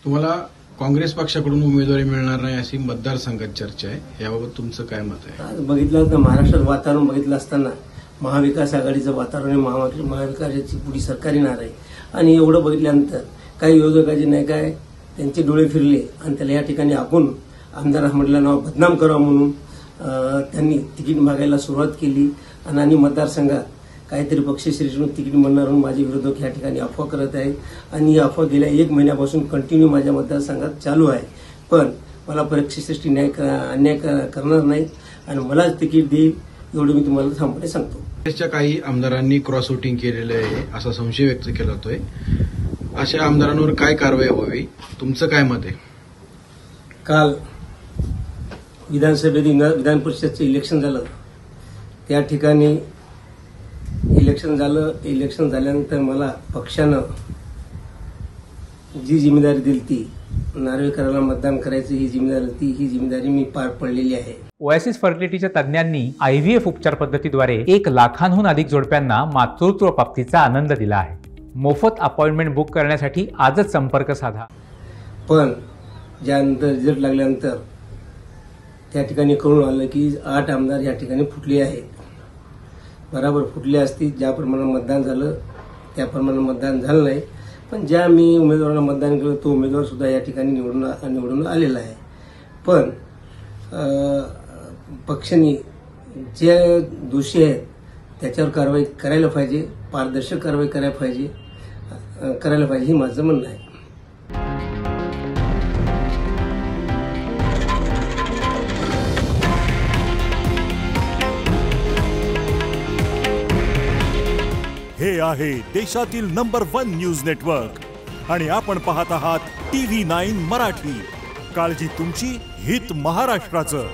तुम्हाला काँग्रेस पक्षाकडून उमेदवारी मिळणार नाही अशी मतदारसंघात चर्चा आहे, याबाबत तुमचं काय मत आहे? आज बघितलं तर महाराष्ट्रात वातावरण बघितलं असताना महाविकास आघाडीचं वातावरण आहे, महाविकासाची पुढी सरकारी नार आहे. आणि एवढं बघितल्यानंतर काही विरोधकाचे नाही काय त्यांचे डोळे फिरले आणि त्याला या ठिकाणी आपण आमदार अहमदला नाव बदनाम करावं म्हणून त्यांनी तिकीट मागायला सुरुवात केली. आणि मतदारसंघात काहीतरी पक्षश्रेष्ठीतून तिकीट मिळणार म्हणून माझे विरोधक या ठिकाणी अफवा करत आहेत. आणि ही अफवा गेल्या 1 महिन्यापासून कंटिन्यू माझ्या मतदारसंघात चालू आहे. पण मला पक्षश्रेष्ठी अन्याय करणार नाही आणि मलाच तिकीट देईल एवढं मी तुम्हाला ठामपणे सांगतो. काँग्रेसच्या काही आमदारांनी क्रॉस वोटिंग केलेलं आहे असा संशय व्यक्त केला जातोय. अशा आमदारांवर काय कारवाई व्हावी, तुमचं काय मत आहे? काल विधान परिषदचं इलेक्शन झालं. त्या ठिकाणी इलेक्शन झाल्यानंतर मला पक्षानं जी जिम्मेदारी दिली ती नार्वेकरांना मतदान करायचं ही जिम्मेदारी मी पार पडलेली आहे. ओएसिस फर्टिलिटीच्या तज्ञांनी IVF उपचार पद्धतीद्वारे 1 लाखांहून अधिक जोडप्यांना मातृत्व प्राप्तीचा आनंद दिला आहे. मोफत अपॉइंटमेंट बुक करण्यासाठी आजच संपर्क साधा. पण ज्यानंतर रिझल्ट लागल्यानंतर त्या ठिकाणी कळून आलं की 8 आमदार या ठिकाणी फुटले आहेत. बराबर फुटले असतील, ज्याप्रमाणे मतदान झालं त्याप्रमाणे मतदान झालं नाही. पण ज्या मी उमेदवारांना मतदान केलं तो उमेदवार सुद्धा या ठिकाणी निवडून आलेला आहे. पण पक्षाने जे दोषी आहेत त्याच्यावर कारवाई करायला पाहिजे, पारदर्शक कारवाई करायला पाहिजे, हे माझं म्हणणं आहे. हे आहे देशातील नंबर 1 न्यूज नेटवर्क आणि आपण पाहत आहात TV9 मराठी. काळजी तुमची, हित महाराष्ट्राचं.